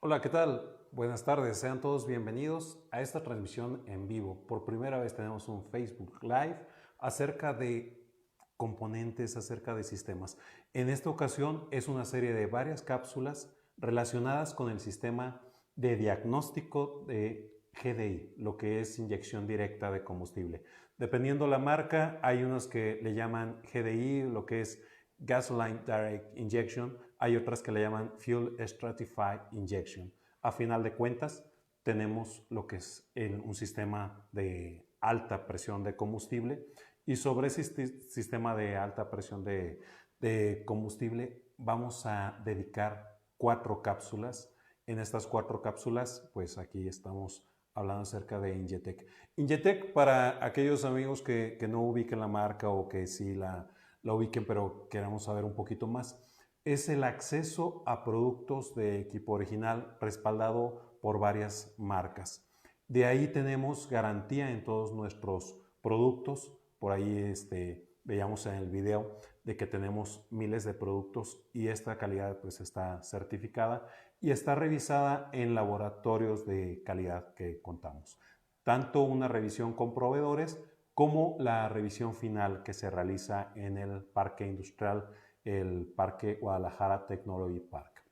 Hola, ¿qué tal? Buenas tardes, sean todos bienvenidos a esta transmisión en vivo. Por primera vez tenemos un Facebook Live acerca de componentes, acerca de sistemas. En esta ocasión es una serie de varias cápsulas relacionadas con el sistema de diagnóstico de GDI, lo que es inyección directa de combustible. Dependiendo la marca, hay unos que le llaman GDI, lo que es Gasoline Direct Injection, hay otras que le llaman Fuel Stratified Injection. A final de cuentas, tenemos lo que es un sistema de alta presión de combustible y sobre ese sistema de alta presión de combustible vamos a dedicar 4 cápsulas. En estas 4 cápsulas, pues aquí estamos hablando acerca de Ingetec. Ingetec, para aquellos amigos que no ubiquen la marca o que sí la ubiquen, pero queremos saber un poquito más, es el acceso a productos de equipo original respaldado por varias marcas. De ahí tenemos garantía en todos nuestros productos. Por ahí veíamos en el video de que tenemos miles de productos y esta calidad pues está certificada y está revisada en laboratorios de calidad que contamos. Tanto una revisión con proveedores como la revisión final que se realiza en el Parque Industrial, el Parque Guadalajara Technology Park.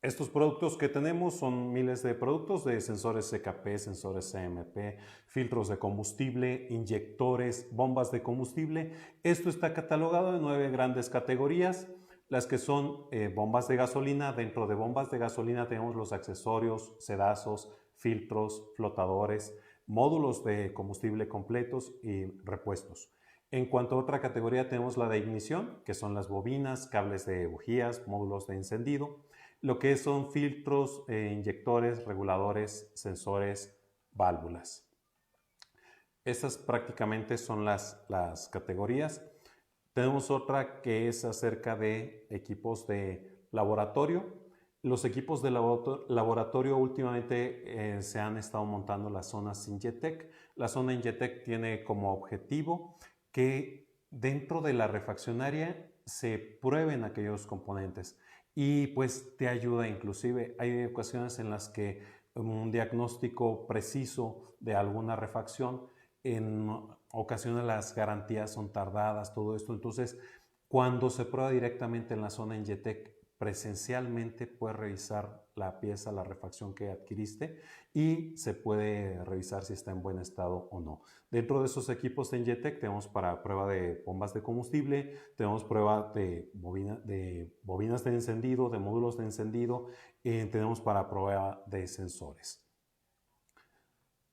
Estos productos que tenemos son miles de productos de sensores CKP, sensores CMP, filtros de combustible, inyectores, bombas de combustible. Esto está catalogado en 9 grandes categorías. Las que son bombas de gasolina. Dentro de bombas de gasolina tenemos los accesorios, sedazos, filtros, flotadores, módulos de combustible completos y repuestos. En cuanto a otra categoría tenemos la de ignición, que son las bobinas, cables de bujías, módulos de encendido. Lo que son filtros, inyectores, reguladores, sensores, válvulas. Estas prácticamente son las categorías. Tenemos otra que es acerca de equipos de laboratorio. Los equipos de laboratorio últimamente se han estado montando las zonas Ingetec. La zona Ingetec tiene como objetivo que dentro de la refaccionaria se prueben aquellos componentes y pues te ayuda inclusive. Hay ocasiones en las que un diagnóstico preciso de alguna refacción, en ocasiones las garantías son tardadas, todo esto. Entonces, cuando se prueba directamente en la zona Ingetec, presencialmente puedes revisar la pieza, la refacción que adquiriste y se puede revisar si está en buen estado o no. Dentro de esos equipos de Ingetec tenemos para prueba de bombas de combustible, tenemos prueba de bobinas de encendido, de módulos de encendido, tenemos para prueba de sensores.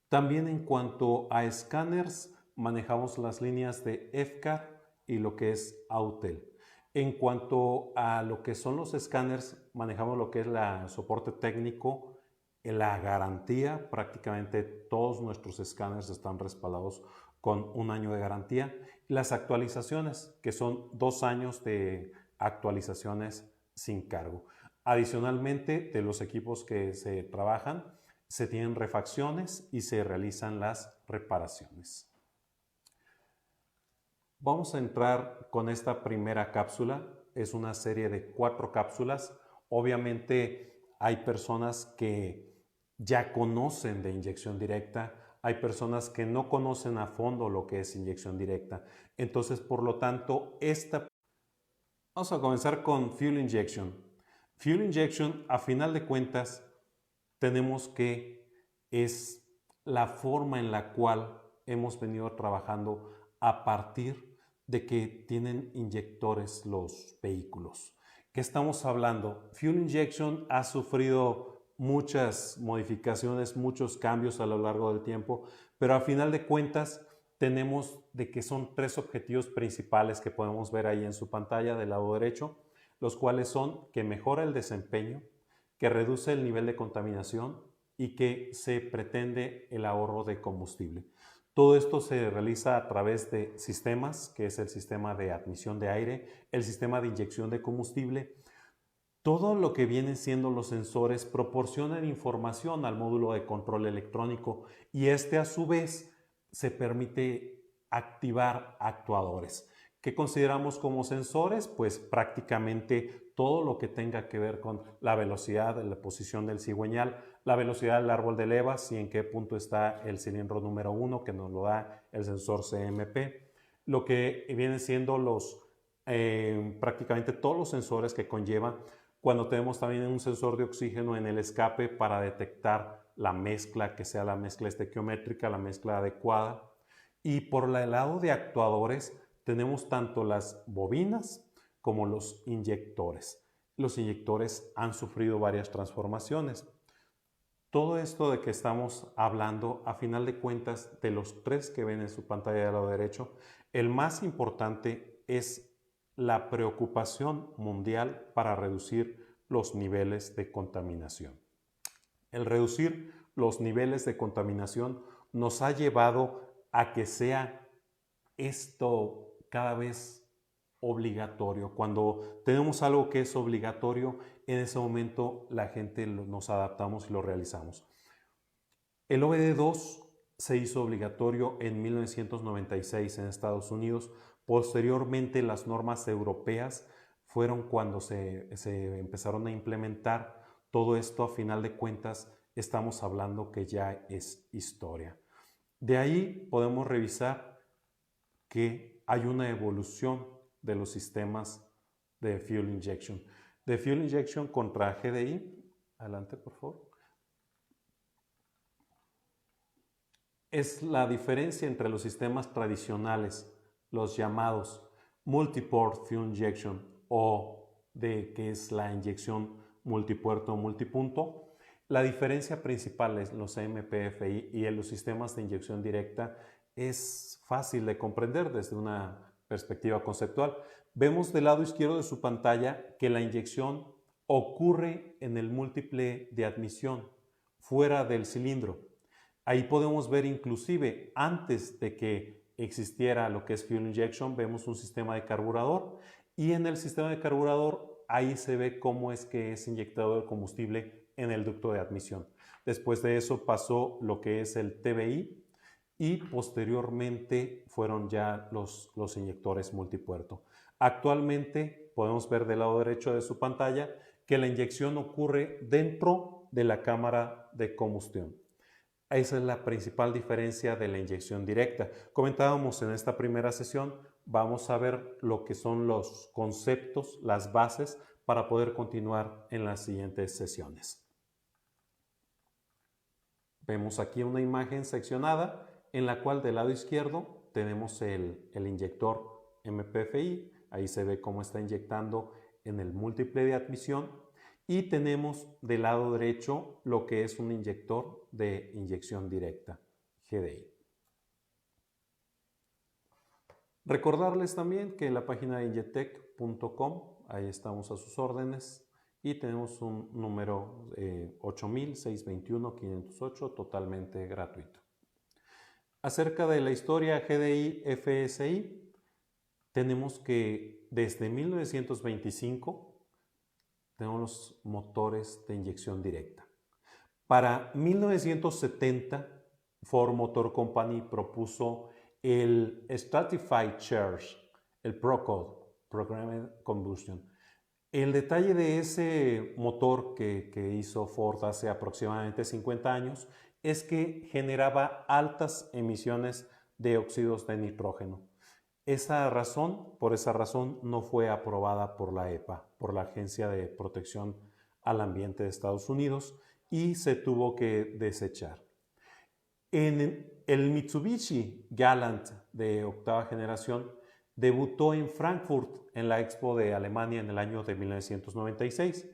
También en cuanto a escáneres, manejamos las líneas de EFCAR y lo que es Autel. En cuanto a lo que son los escáneres, manejamos lo que es el soporte técnico, la garantía. Prácticamente todos nuestros escáneres están respaldados con 1 año de garantía. Las actualizaciones, que son 2 años de actualizaciones sin cargo. Adicionalmente, de los equipos que se trabajan, se tienen refacciones y se realizan las reparaciones. Vamos a entrar con esta primera cápsula. Es una serie de 4 cápsulas. Obviamente hay personas que ya conocen de inyección directa, hay personas que no conocen a fondo lo que es inyección directa. Entonces, por lo tanto, vamos a comenzar con Fuel Injection. Fuel Injection, a final de cuentas, tenemos que es la forma en la cual hemos venido trabajando a partir de que tienen inyectores los vehículos. ¿Qué estamos hablando? Fuel Injection ha sufrido muchas modificaciones, muchos cambios a lo largo del tiempo, pero a final de cuentas tenemos de que son 3 objetivos principales que podemos ver ahí en su pantalla del lado derecho, los cuales son que mejora el desempeño, que reduce el nivel de contaminación y que se pretende el ahorro de combustible. Todo esto se realiza a través de sistemas, que es el sistema de admisión de aire, el sistema de inyección de combustible. Todo lo que vienen siendo los sensores proporcionan información al módulo de control electrónico y este a su vez se permite activar actuadores. ¿Qué consideramos como sensores? Pues prácticamente todo lo que tenga que ver con la velocidad, la posición del cigüeñal, la velocidad del árbol de levas y en qué punto está el cilindro número 1 que nos lo da el sensor CMP. Lo que vienen siendo prácticamente todos los sensores que conlleva cuando tenemos también un sensor de oxígeno en el escape para detectar la mezcla, que sea la mezcla estequiométrica, la mezcla adecuada. Y por el lado de actuadores tenemos tanto las bobinas como los inyectores. Los inyectores han sufrido varias transformaciones. Todo esto de que estamos hablando, a final de cuentas, de los tres que ven en su pantalla del lado derecho, el más importante es la preocupación mundial para reducir los niveles de contaminación. El reducir los niveles de contaminación nos ha llevado a que sea esto cada vez obligatorio. Cuando tenemos algo que es obligatorio, en ese momento la gente nos adaptamos y lo realizamos. El OBD2 se hizo obligatorio en 1996 en Estados Unidos. Posteriormente, las normas europeas fueron cuando se empezaron a implementar. Todo esto, a final de cuentas, estamos hablando que ya es historia. De ahí podemos revisar que hay una evolución de los sistemas de fuel injection. De fuel injection contra GDI, adelante por favor. Es la diferencia entre los sistemas tradicionales, los llamados multiport fuel injection o de que es la inyección multipuerto o multipunto. La diferencia principal es los MPFI y en los sistemas de inyección directa es fácil de comprender desde una perspectiva conceptual. Vemos del lado izquierdo de su pantalla que la inyección ocurre en el múltiple de admisión, fuera del cilindro. Ahí podemos ver inclusive antes de que existiera lo que es fuel injection, vemos un sistema de carburador y en el sistema de carburador ahí se ve cómo es que es inyectado el combustible en el ducto de admisión. Después de eso pasó lo que es el TBI y posteriormente fueron ya los inyectores multipuerto. Actualmente podemos ver del lado derecho de su pantalla que la inyección ocurre dentro de la cámara de combustión. Esa es la principal diferencia de la inyección directa. Comentábamos en esta primera sesión, vamos a ver lo que son los conceptos, las bases para poder continuar en las siguientes sesiones. Vemos aquí una imagen seccionada en la cual del lado izquierdo tenemos el inyector MPFI, ahí se ve cómo está inyectando en el múltiple de admisión y tenemos del lado derecho lo que es un inyector de inyección directa, GDI. Recordarles también que en la página de ingetec.com, ahí estamos a sus órdenes y tenemos un número 8000-621-508 totalmente gratuito. Acerca de la historia GDI-FSI, tenemos que desde 1925 tenemos los motores de inyección directa. Para 1970, Ford Motor Company propuso el Stratified Charge, el ProCode, Programmed Combustion. El detalle de ese motor que hizo Ford hace aproximadamente 50 años es que generaba altas emisiones de óxidos de nitrógeno. Por esa razón no fue aprobada por la EPA, por la Agencia de Protección al Ambiente de Estados Unidos, y se tuvo que desechar. En el Mitsubishi Galant de octava generación debutó en Frankfurt en la Expo de Alemania en el año de 1996.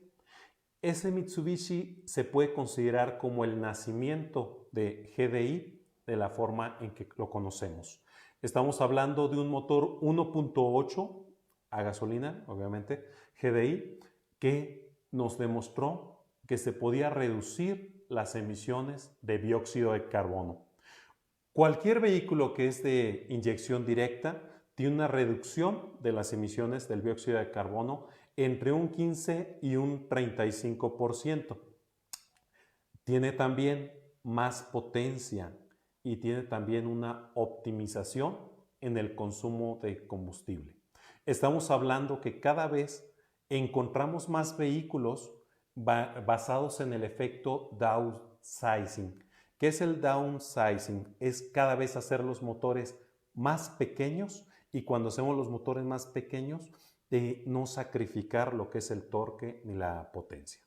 Ese Mitsubishi se puede considerar como el nacimiento de GDI de la forma en que lo conocemos. Estamos hablando de un motor 1.8 a gasolina, obviamente, GDI, que nos demostró que se podía reducir las emisiones de dióxido de carbono. Cualquier vehículo que es de inyección directa tiene una reducción de las emisiones del dióxido de carbono entre un 15 y un 35%. Tiene también más potencia y tiene también una optimización en el consumo de combustible. Estamos hablando que cada vez encontramos más vehículos basados en el efecto downsizing. ¿Qué es el downsizing? Es cada vez hacer los motores más pequeños, y cuando hacemos los motores más pequeños, no sacrificar lo que es el torque ni la potencia.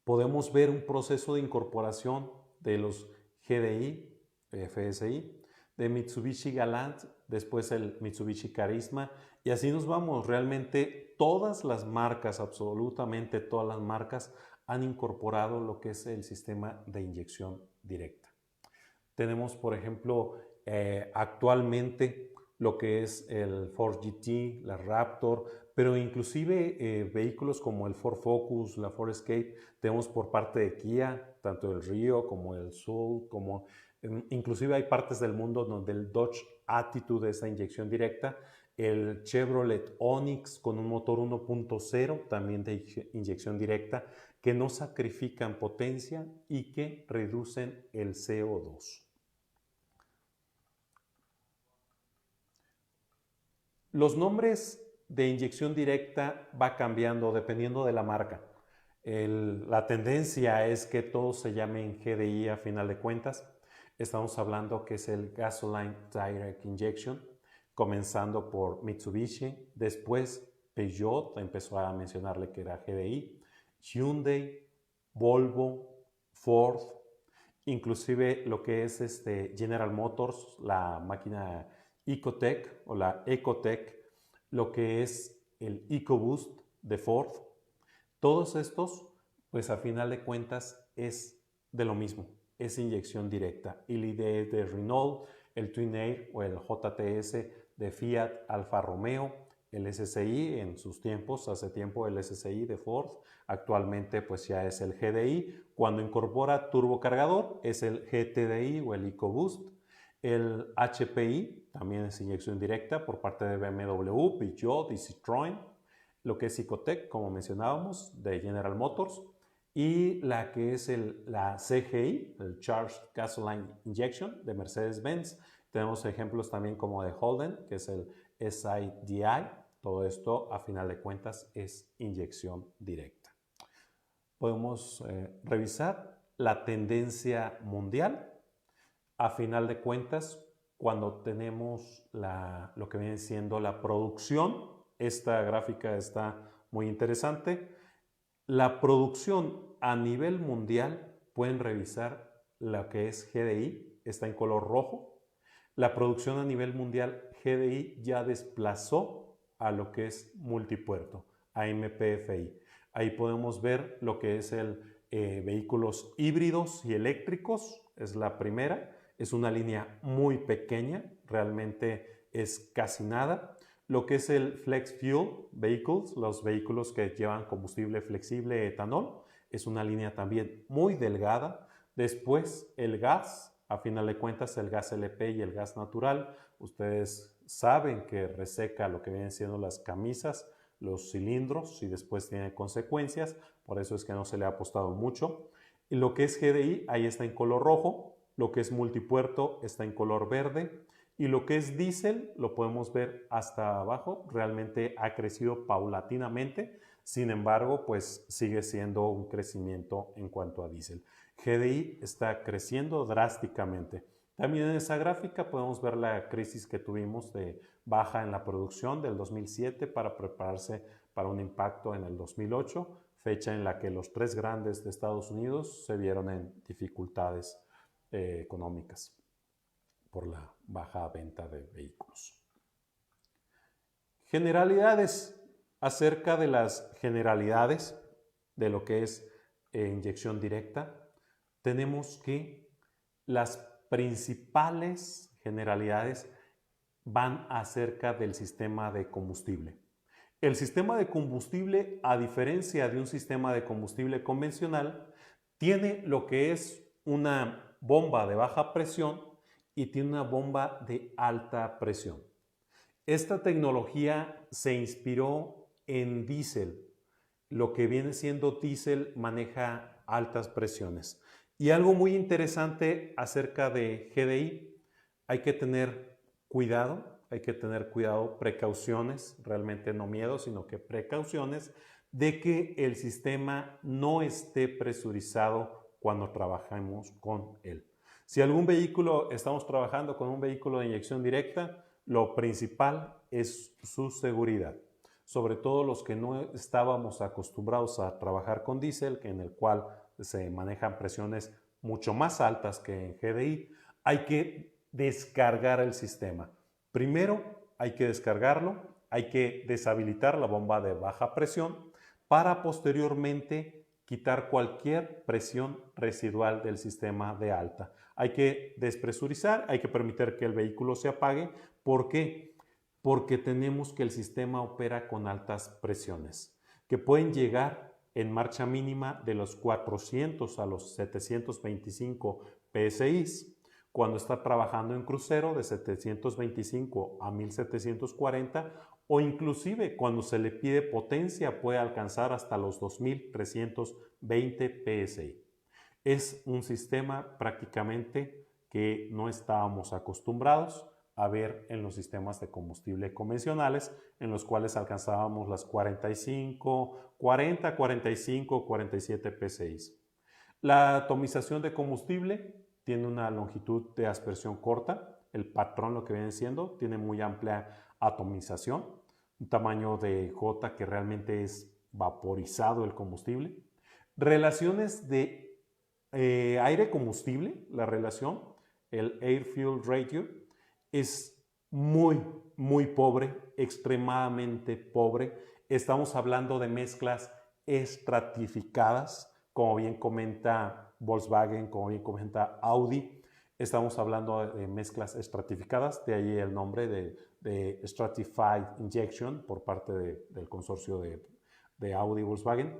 Podemos ver un proceso de incorporación de los GDI, FSI, de Mitsubishi Galant, después el Mitsubishi Carisma, y así nos vamos. Realmente todas las marcas, absolutamente todas las marcas, han incorporado lo que es el sistema de inyección directa. Tenemos, por ejemplo, actualmente lo que es el Ford GT, la Raptor, pero inclusive vehículos como el Ford Focus, la Ford Escape, tenemos por parte de Kia, tanto el Rio como el Soul, como inclusive hay partes del mundo donde el Dodge Attitude es la inyección directa, el Chevrolet Onix con un motor 1.0 también de inyección directa, que no sacrifican potencia y que reducen el CO2. Los nombres de inyección directa va cambiando dependiendo de la marca. La tendencia es que todos se llamen GDI a final de cuentas. Estamos hablando que es el Gasoline Direct Injection, comenzando por Mitsubishi, después Peugeot empezó a mencionarle que era GDI, Hyundai, Volvo, Ford, inclusive lo que es General Motors, la máquina Ecotec o la Ecotec, lo que es el EcoBoost de Ford. Todos estos, pues a final de cuentas es de lo mismo, es inyección directa. Y la idea de Renault, el Twin Air o el JTS de Fiat, Alfa Romeo, el SSI en sus tiempos, hace tiempo el SSI de Ford, actualmente pues ya es el GDI. Cuando incorpora turbocargador es el GTDI o el EcoBoost. El HPI también es inyección directa por parte de BMW, Peugeot y Citroën. Lo que es Ecotec, como mencionábamos, de General Motors. Y la que es la CGI, el Charged Gasoline Injection de Mercedes-Benz. Tenemos ejemplos también como de Holden, que es el SIDI. Todo esto, a final de cuentas, es inyección directa. Podemos revisar la tendencia mundial. A final de cuentas, cuando tenemos lo que viene siendo la producción, esta gráfica está muy interesante. La producción a nivel mundial, pueden revisar lo que es GDI, está en color rojo. La producción a nivel mundial, GDI ya desplazó a lo que es multipuerto, a MPFI. Ahí podemos ver lo que es vehículos híbridos y eléctricos, es la primera. Es una línea muy pequeña, realmente es casi nada. Lo que es el Flex Fuel Vehicles, los vehículos que llevan combustible flexible etanol, es una línea también muy delgada. Después el gas, a final de cuentas el gas LP y el gas natural. Ustedes saben que reseca lo que vienen siendo las camisas, los cilindros, y después tiene consecuencias, por eso es que no se le ha apostado mucho. Y lo que es GDI, ahí está en color rojo. Lo que es multipuerto está en color verde, y lo que es diésel lo podemos ver hasta abajo. Realmente ha crecido paulatinamente, sin embargo pues sigue siendo un crecimiento en cuanto a diésel. GDI está creciendo drásticamente. También en esa gráfica podemos ver la crisis que tuvimos de baja en la producción del 2007 para prepararse para un impacto en el 2008, fecha en la que los tres grandes de Estados Unidos se vieron en dificultades económicas por la baja venta de vehículos. Generalidades. Acerca de las generalidades de lo que es inyección directa, tenemos que las principales generalidades van acerca del sistema de combustible. El sistema de combustible, a diferencia de un sistema de combustible convencional, tiene lo que es una bomba de baja presión y tiene una bomba de alta presión. Esta tecnología se inspiró en diésel. Lo que viene siendo diésel maneja altas presiones. Y algo muy interesante acerca de GDI, hay que tener cuidado hay que tener cuidado, precauciones, realmente no miedo, sino que precauciones de que el sistema no esté presurizado cuando trabajamos con él. Si algún vehículo, estamos trabajando con un vehículo de inyección directa, lo principal es su seguridad. Sobre todo los que no estábamos acostumbrados a trabajar con diésel, en el cual se manejan presiones mucho más altas que en GDI, hay que descargar el sistema. Primero hay que descargarlo, hay que deshabilitar la bomba de baja presión para posteriormente quitar cualquier presión residual del sistema de alta. Hay que despresurizar, hay que permitir que el vehículo se apague. ¿Por qué? Porque tenemos que el sistema opera con altas presiones, que pueden llegar en marcha mínima de los 400 a los 725 PSI, cuando está trabajando en crucero de 725 a 1740, o inclusive cuando se le pide potencia puede alcanzar hasta los 2320 PSI. Es un sistema prácticamente que no estábamos acostumbrados a ver en los sistemas de combustible convencionales, en los cuales alcanzábamos las 45, 40, 45, 47 PSI. La atomización de combustible tiene una longitud de aspersión corta, el patrón lo que viene siendo, tiene muy amplia atomización, un tamaño de J que realmente es vaporizado el combustible. Relaciones de aire-combustible, la relación, el Air-Fuel Ratio, es muy pobre, extremadamente pobre. Estamos hablando de mezclas estratificadas, como bien comenta Volkswagen, como bien comenta Audi. Estamos hablando de mezclas estratificadas, de ahí el nombre de Stratified Injection por parte del consorcio de Audi y Volkswagen.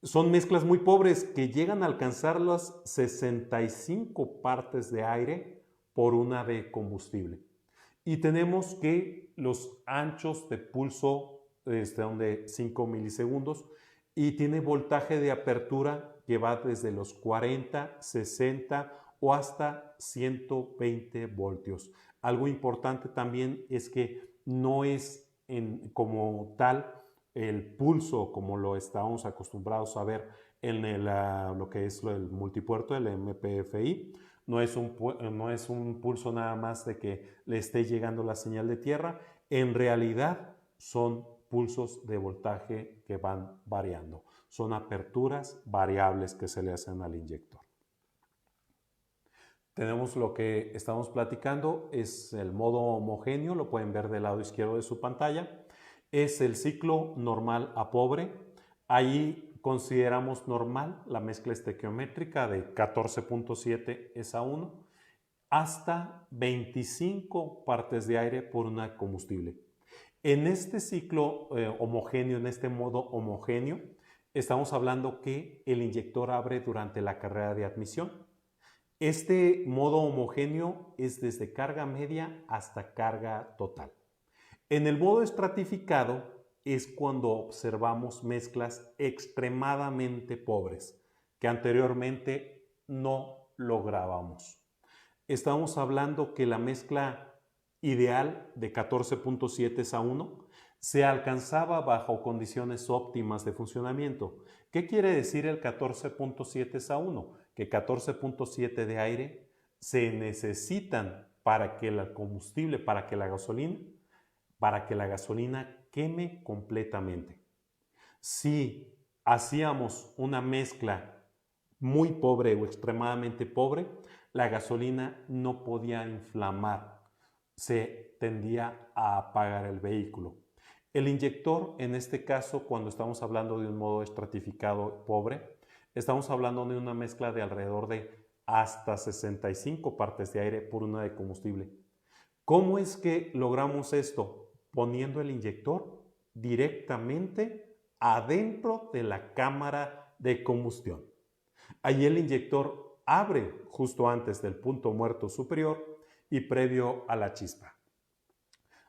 Son mezclas muy pobres que llegan a alcanzar las 65 partes de aire por una de combustible. Y tenemos que los anchos de pulso son de 5 milisegundos y tiene voltaje de apertura que va desde los 40, 60 o hasta 120 voltios. Algo importante también es que no es como tal el pulso como lo estábamos acostumbrados a ver en lo que es el multipuerto, el MPFI. No es un pulso nada más de que le esté llegando la señal de tierra. En realidad son pulsos de voltaje que van variando. Son aperturas variables que se le hacen al inyector. Tenemos lo que estamos platicando, es el modo homogéneo, lo pueden ver del lado izquierdo de su pantalla. Es el ciclo normal a pobre. Ahí consideramos normal la mezcla estequiométrica de 14.7 ESA1 hasta 25 partes de aire por una combustible. En este ciclo homogéneo, en este modo homogéneo, estamos hablando que el inyector abre durante la carrera de admisión. Este modo homogéneo es desde carga media hasta carga total. En el modo estratificado es cuando observamos mezclas extremadamente pobres que anteriormente no lográbamos. Estamos hablando que la mezcla ideal de 14.7 ESA1 se alcanzaba bajo condiciones óptimas de funcionamiento. ¿Qué quiere decir el 14.7 ESA1? Que 14.7 de aire se necesitan para que el combustible, para que la gasolina queme completamente. Si hacíamos una mezcla muy pobre o extremadamente pobre, la gasolina no podía inflamar, se tendía a apagar el vehículo. El inyector, en este caso, cuando estamos hablando de un modo estratificado pobre, estamos hablando de una mezcla de alrededor de hasta 65 partes de aire por una de combustible. ¿Cómo es que logramos esto? Poniendo el inyector directamente adentro de la cámara de combustión. Allí el inyector abre justo antes del punto muerto superior y previo a la chispa.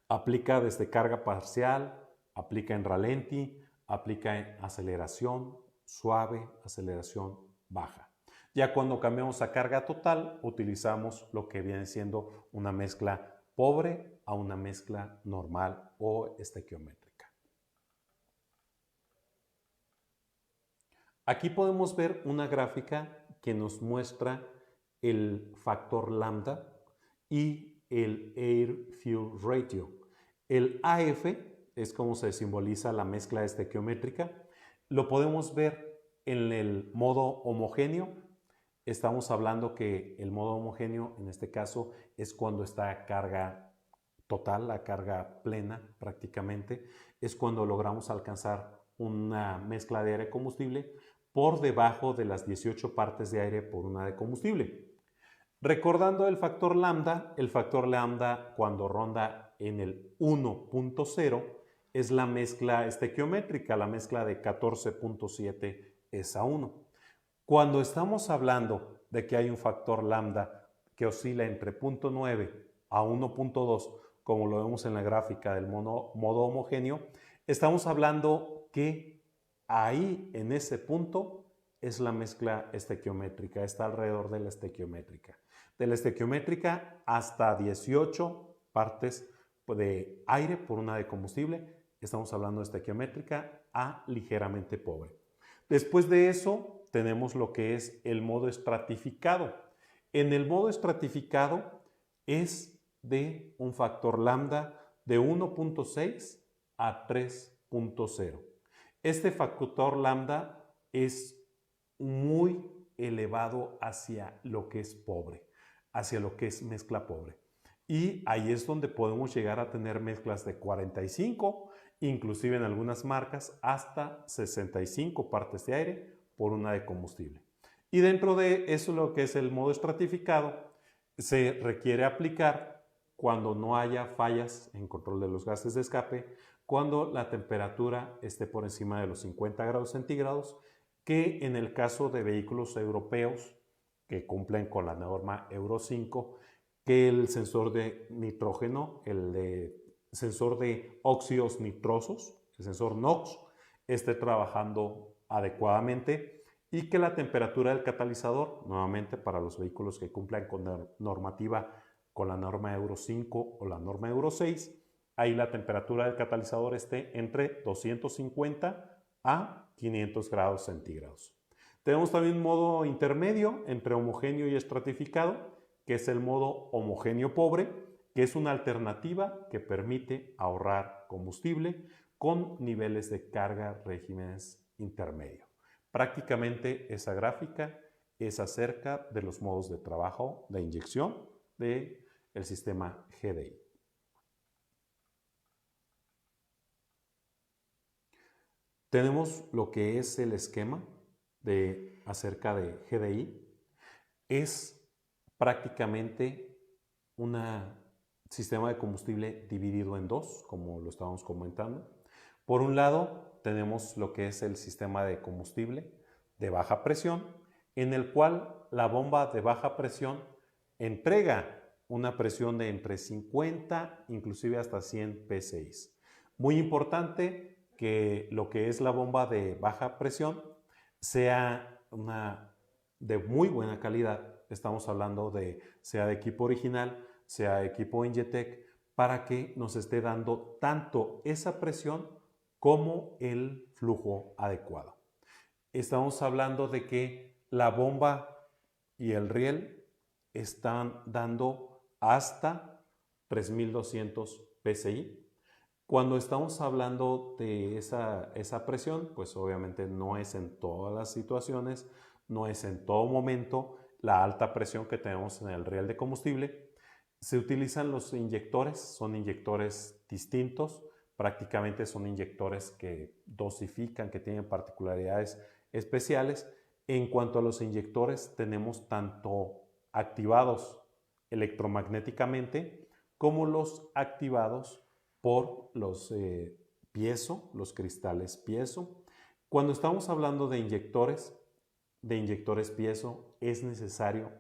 Aplica desde carga parcial, aplica en ralentí, aplica en aceleración suave, aceleración baja. Ya cuando cambiamos a carga total, utilizamos lo que viene siendo una mezcla pobre a una mezcla normal o estequiométrica. Aquí podemos ver una gráfica que nos muestra el factor lambda y el Air Fuel Ratio. El AF es como se simboliza la mezcla estequiométrica. Lo podemos ver en el modo homogéneo. Estamos hablando que el modo homogéneo en este caso es cuando está a carga total, la carga plena prácticamente. Es cuando logramos alcanzar una mezcla de aire combustible por debajo de las 18 partes de aire por una de combustible. Recordando el factor lambda cuando ronda en el 1.0 es la mezcla estequiométrica, la mezcla de 14.7 es a 1. Cuando estamos hablando de que hay un factor lambda que oscila entre 0.9 a 1.2, como lo vemos en la gráfica del modo homogéneo, estamos hablando que ahí en ese punto es la mezcla estequiométrica, está alrededor de la estequiométrica. De la estequiométrica hasta 18 partes de aire por una de combustible, estamos hablando de estequiométrica a ligeramente pobre. Después de eso tenemos lo que es el modo estratificado. En el modo estratificado es de un factor lambda de 1.6 a 3.0. Este factor lambda es muy elevado hacia lo que es pobre, hacia lo que es mezcla pobre. Y ahí es donde podemos llegar a tener mezclas de 45, inclusive en algunas marcas hasta 65 partes de aire por una de combustible. Y dentro de eso, lo que es el modo estratificado, se requiere aplicar cuando no haya fallas en control de los gases de escape, cuando la temperatura esté por encima de los 50 grados centígrados, que en el caso de vehículos europeos que cumplen con la norma Euro 5, que el sensor de nitrógeno, sensor de óxidos nitrosos, el sensor NOx, esté trabajando adecuadamente y que la temperatura del catalizador, nuevamente para los vehículos que cumplan con la normativa con la norma Euro 5 o la norma Euro 6, ahí la temperatura del catalizador esté entre 250 a 500 grados centígrados. Tenemos también un modo intermedio entre homogéneo y estratificado, que es el modo homogéneo pobre, que es una alternativa que permite ahorrar combustible con niveles de carga regímenes intermedio. Prácticamente esa gráfica es acerca de los modos de trabajo de inyección del sistema GDI. Tenemos lo que es el esquema acerca de GDI. Es prácticamente un sistema de combustible dividido en dos, como lo estábamos comentando. Por un lado, tenemos lo que es el sistema de combustible de baja presión, en el cual la bomba de baja presión entrega una presión de entre 50, inclusive hasta 100 psi. Muy importante que lo que es la bomba de baja presión sea de muy buena calidad. Estamos hablando sea de equipo original, sea de equipo Ingetec, para que nos esté dando tanto esa presión como el flujo adecuado. Estamos hablando de que la bomba y el riel están dando hasta 3200 psi. Cuando estamos hablando de esa presión, pues obviamente no es en todas las situaciones, no es en todo momento la alta presión que tenemos en el riel de combustible. Se utilizan los inyectores, son inyectores distintos, prácticamente son inyectores que dosifican, que tienen particularidades especiales. En cuanto a los inyectores, tenemos tanto activados electromagnéticamente como los activados por los piezo, los cristales piezo. Cuando estamos hablando de inyectores piezo, es necesario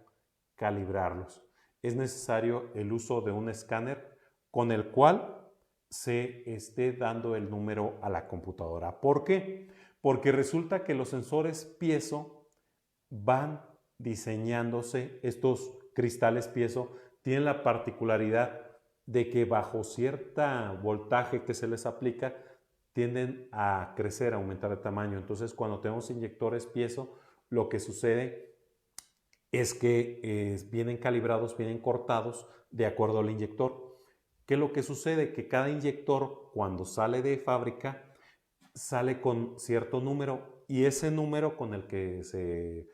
calibrarlos. Es necesario el uso de un escáner con el cual se esté dando el número a la computadora. ¿Por qué? Porque resulta que los sensores piezo van diseñándose, estos cristales piezo tienen la particularidad de que bajo cierto voltaje que se les aplica, tienden a crecer, a aumentar de tamaño. Entonces, cuando tenemos inyectores piezo, lo que sucede es que vienen calibrados, vienen cortados de acuerdo al inyector. ¿Qué es lo que sucede? Que cada inyector, cuando sale de fábrica, sale con cierto número, y ese número con el que se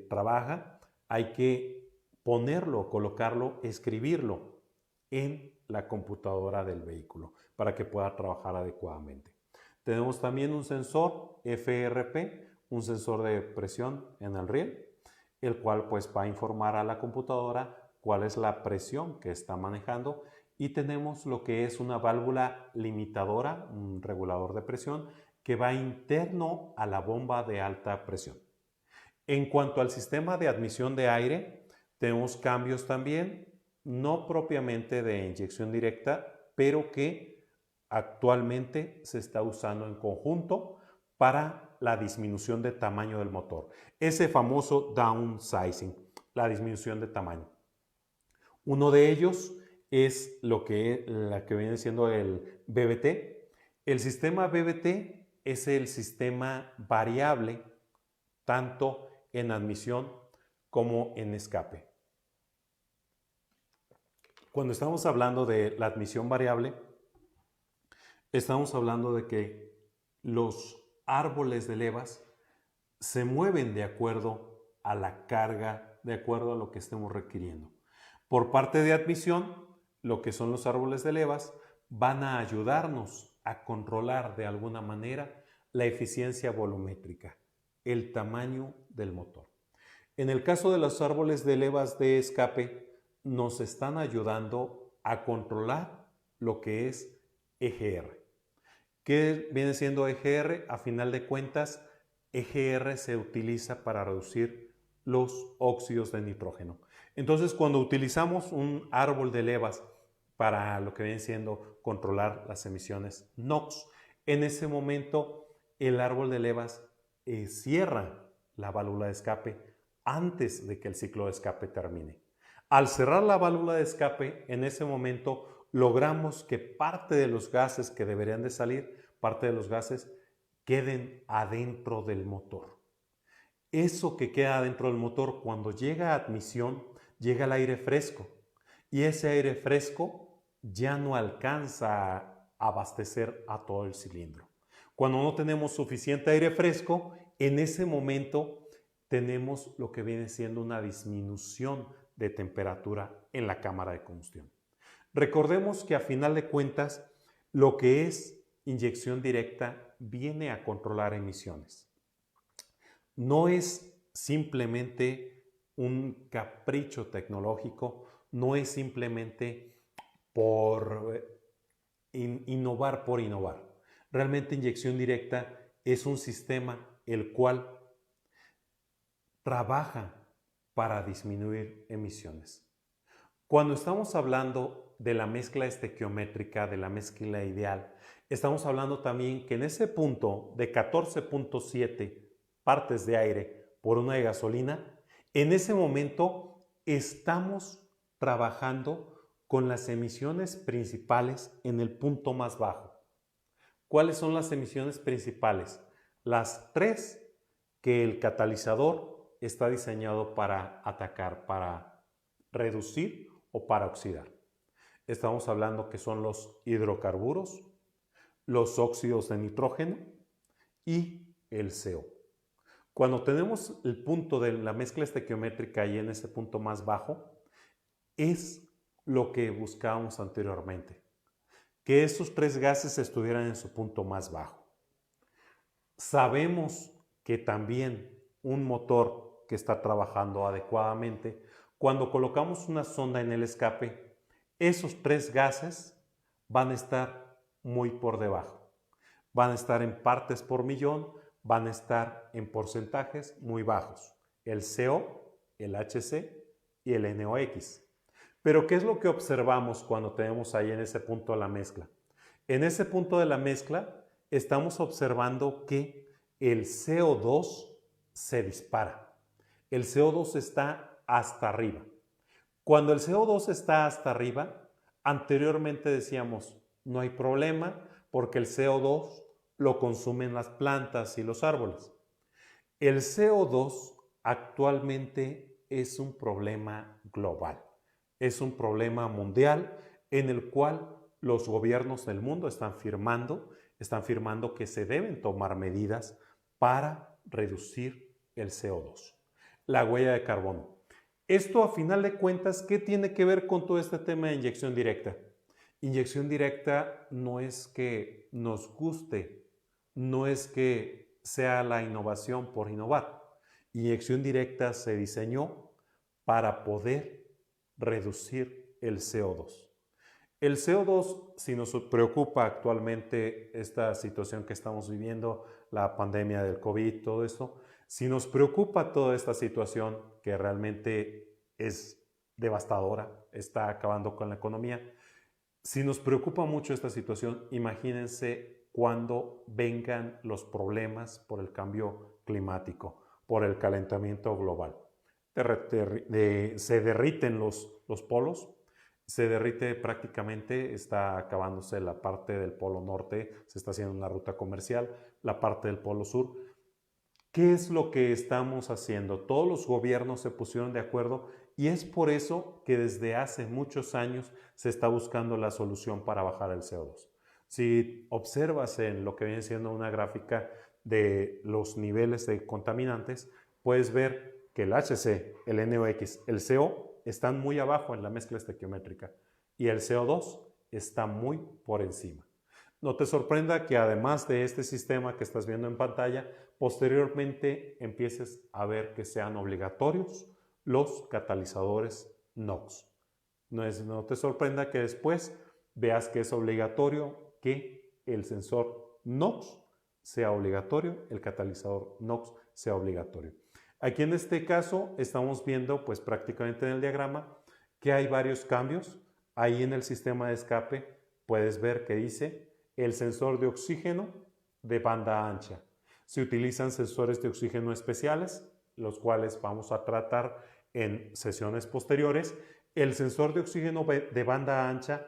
trabaja hay que ponerlo, colocarlo, escribirlo en la computadora del vehículo para que pueda trabajar adecuadamente. Tenemos también un sensor FRP, un sensor de presión en el riel, el cual pues va a informar a la computadora cuál es la presión que está manejando, y tenemos lo que es una válvula limitadora, un regulador de presión que va interno a la bomba de alta presión. En cuanto al sistema de admisión de aire, tenemos cambios también, no propiamente de inyección directa, pero que actualmente se está usando en conjunto para la disminución de tamaño del motor. Ese famoso downsizing, la disminución de tamaño. Uno de ellos es la que viene siendo el BBT. El sistema BBT es el sistema variable tanto en admisión como en escape. Cuando estamos hablando de la admisión variable, estamos hablando de que los árboles de levas se mueven de acuerdo a la carga, de acuerdo a lo que estemos requiriendo. Por parte de admisión, lo que son los árboles de levas van a ayudarnos a controlar de alguna manera la eficiencia volumétrica, el tamaño del motor. En el caso de los árboles de levas de escape, nos están ayudando a controlar lo que es EGR. ¿Qué viene siendo EGR? A final de cuentas, EGR se utiliza para reducir los óxidos de nitrógeno. Entonces, cuando utilizamos un árbol de levas para lo que viene siendo controlar las emisiones NOx, en ese momento el árbol de levas cierra la válvula de escape antes de que el ciclo de escape termine. Al cerrar la válvula de escape, en ese momento logramos que parte de los gases que deberían de salir, parte de los gases, queden adentro del motor. Eso que queda adentro del motor, cuando llega a admisión, llega el aire fresco, y ese aire fresco ya no alcanza a abastecer a todo el cilindro. Cuando no tenemos suficiente aire fresco, en ese momento tenemos lo que viene siendo una disminución de temperatura en la cámara de combustión. Recordemos que a final de cuentas, lo que es inyección directa viene a controlar emisiones. No es simplemente un capricho tecnológico, no es simplemente por innovar por innovar. Realmente inyección directa es un sistema el cual trabaja para disminuir emisiones. Cuando estamos hablando de la mezcla estequiométrica, de la mezcla ideal, estamos hablando también que en ese punto de 14.7 partes de aire por una de gasolina, en ese momento estamos trabajando con las emisiones principales en el punto más bajo. ¿Cuáles son las emisiones principales? Las tres que el catalizador está diseñado para atacar, para reducir o para oxidar. Estamos hablando que son los hidrocarburos, los óxidos de nitrógeno y el CO. Cuando tenemos el punto de la mezcla estequiométrica y en ese punto más bajo, es lo que buscábamos anteriormente, que esos tres gases estuvieran en su punto más bajo. Sabemos que también un motor que está trabajando adecuadamente, cuando colocamos una sonda en el escape, esos tres gases van a estar muy por debajo. Van a estar en partes por millón, van a estar en porcentajes muy bajos. El CO, el HC y el NOx. Pero ¿qué es lo que observamos cuando tenemos ahí en ese punto de la mezcla? En ese punto de la mezcla estamos observando que el CO2 se dispara. El CO2 está hasta arriba. Cuando el CO2 está hasta arriba, Anteriormente decíamos, no hay problema porque el CO2 lo consumen las plantas y los árboles. El CO2 actualmente es un problema global, es un problema mundial en el cual los gobiernos del mundo están firmando que se deben tomar medidas para reducir el CO2, la huella de carbono. Esto, a final de cuentas, ¿qué tiene que ver con todo este tema de inyección directa? Inyección directa no es que nos guste, no es que sea la innovación por innovar. Inyección directa se diseñó para poder reducir el CO2. El CO2, si nos preocupa actualmente esta situación que estamos viviendo, la pandemia del COVID, todo esto, si nos preocupa toda esta situación que realmente es devastadora, está acabando con la economía, si nos preocupa mucho esta situación, imagínense cuando vengan los problemas por el cambio climático, por el calentamiento global. Se derriten los polos, se derrite prácticamente, está acabándose la parte del polo norte, se está haciendo una ruta comercial, la parte del polo sur. ¿Qué es lo que estamos haciendo? Todos los gobiernos se pusieron de acuerdo y es por eso que desde hace muchos años se está buscando la solución para bajar el CO2. Si observas en lo que viene siendo una gráfica de los niveles de contaminantes, puedes ver que el HC, el NOx, el CO están muy abajo en la mezcla estequiométrica y el CO2 está muy por encima. No te sorprenda que además de este sistema que estás viendo en pantalla, posteriormente empieces a ver que sean obligatorios los catalizadores NOx. No te sorprenda que después veas que es obligatorio que el sensor NOx sea obligatorio, el catalizador NOx sea obligatorio. Aquí en este caso estamos viendo pues prácticamente en el diagrama que hay varios cambios. Ahí en el sistema de escape puedes ver que dice el sensor de oxígeno de banda ancha. Se utilizan sensores de oxígeno especiales, los cuales vamos a tratar en sesiones posteriores. El sensor de oxígeno de banda ancha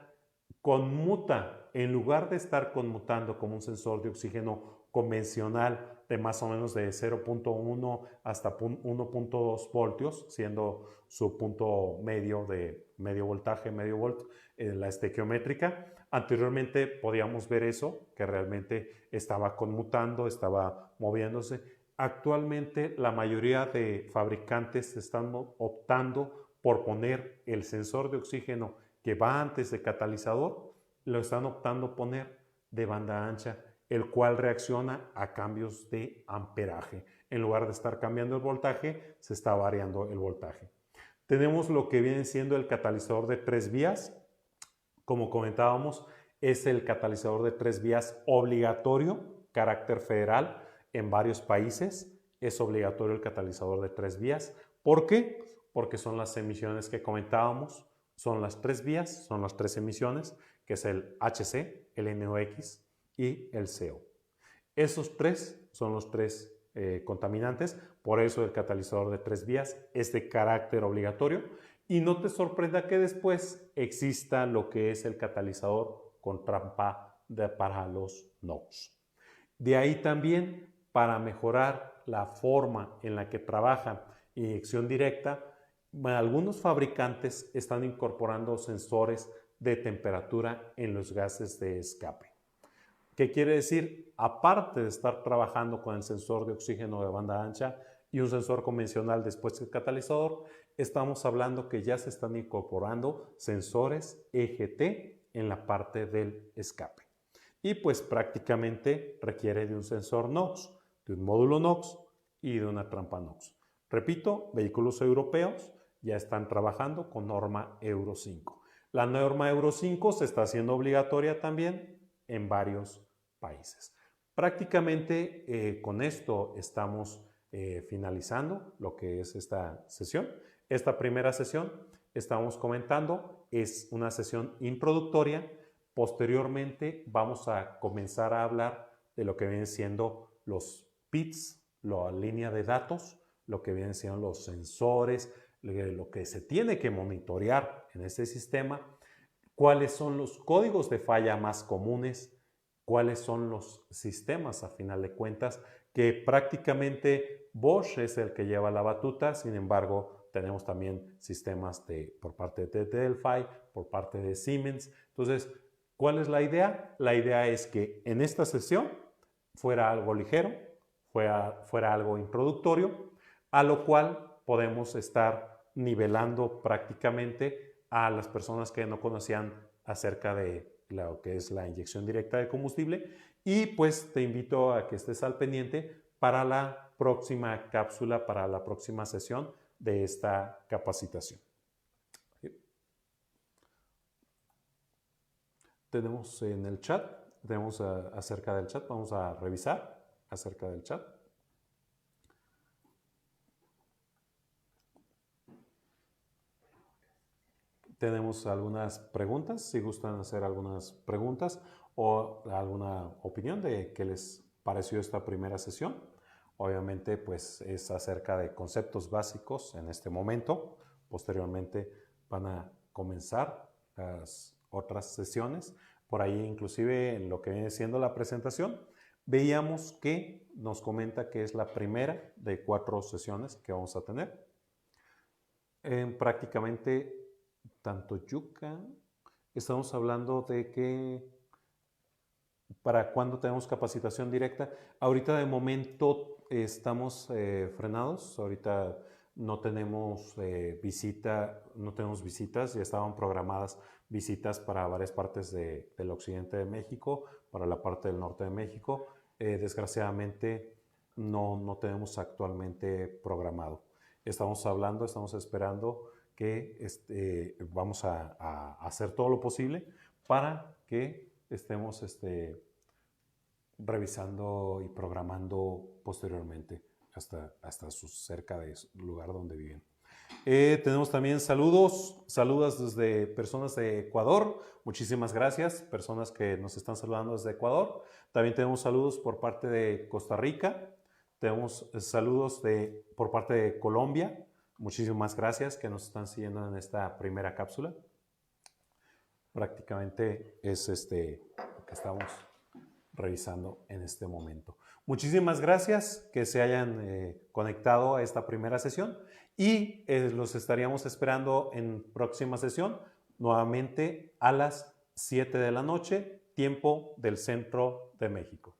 conmuta, en lugar de estar conmutando como un sensor de oxígeno convencional de más o menos de 0.1 hasta 1.2 voltios, siendo su punto medio de medio voltaje, medio volt en la estequiométrica. Anteriormente podíamos ver eso, que realmente estaba conmutando, estaba moviéndose. Actualmente la mayoría de fabricantes están optando por poner el sensor de oxígeno que va antes de catalizador, lo están optando poner de banda ancha, el cual reacciona a cambios de amperaje. En lugar de estar cambiando el voltaje, se está variando el voltaje. Tenemos lo que viene siendo el catalizador de 3 vías. Como comentábamos, es el catalizador de 3 vías obligatorio, carácter federal en varios países. Es obligatorio el catalizador de 3 vías. ¿Por qué? Porque son las emisiones que comentábamos. Son las 3 vías, son las 3 emisiones, que es el HC, el NOx y el CO. Esos 3 son los 3 contaminantes, por eso el catalizador de 3 vías es de carácter obligatorio. Y no te sorprenda que después exista lo que es el catalizador con trampa para los NOx. De ahí también, para mejorar la forma en la que trabaja inyección directa, algunos fabricantes están incorporando sensores de temperatura en los gases de escape. ¿Qué quiere decir? Aparte de estar trabajando con el sensor de oxígeno de banda ancha y un sensor convencional después del catalizador, estamos hablando que ya se están incorporando sensores EGT en la parte del escape. Y pues prácticamente requiere de un sensor NOx, de un módulo NOx y de una trampa NOx. Repito, vehículos europeos ya están trabajando con norma Euro 5. La norma Euro 5 se está haciendo obligatoria también en varios países. Prácticamente con esto estamos finalizando lo que es esta sesión. Esta primera sesión, estamos comentando, es una sesión introductoria. Posteriormente vamos a comenzar a hablar de lo que vienen siendo los bits, la línea de datos, lo que vienen siendo los sensores, lo que se tiene que monitorear en este sistema, cuáles son los códigos de falla más comunes, cuáles son los sistemas a final de cuentas, que prácticamente Bosch es el que lleva la batuta. Sin embargo, tenemos también sistemas por parte de Delphi, por parte de Siemens. Entonces, ¿cuál es la idea? La idea es que en esta sesión fuera algo ligero, fuera algo introductorio, a lo cual podemos estar nivelando prácticamente a las personas que no conocían acerca de lo que es la inyección directa de combustible. Y pues te invito a que estés al pendiente para la próxima cápsula, para la próxima sesión de esta capacitación. Tenemos en el chat, tenemos acerca del chat, vamos a revisar acerca del chat. Tenemos algunas preguntas, si gustan hacer algunas preguntas o alguna opinión de qué les pareció esta primera sesión. Obviamente, pues es acerca de conceptos básicos en este momento. Posteriormente van a comenzar las otras sesiones. Por ahí, inclusive, en lo que viene siendo la presentación, veíamos que nos comenta que es la primera de 4 sesiones que vamos a tener. Prácticamente tanto Yuca, estamos hablando de que para cuándo tenemos capacitación directa. Ahorita de momento estamos frenados, ahorita no tenemos no tenemos visitas, ya estaban programadas visitas para varias partes del occidente de México, para la parte del norte de México. Desgraciadamente no tenemos actualmente programado. Estamos esperando que vamos a hacer todo lo posible para que estemos revisando y programando posteriormente hasta cerca del lugar donde viven. Tenemos también saludos desde personas de Ecuador. Muchísimas gracias, personas que nos están saludando desde Ecuador. También tenemos saludos por parte de Costa Rica. Tenemos saludos por parte de Colombia. Muchísimas gracias que nos están siguiendo en esta primera cápsula. Prácticamente es lo que estamos revisando en este momento. Muchísimas gracias que se hayan conectado a esta primera sesión y los estaríamos esperando en próxima sesión, nuevamente a las 7 de la noche, tiempo del centro de México.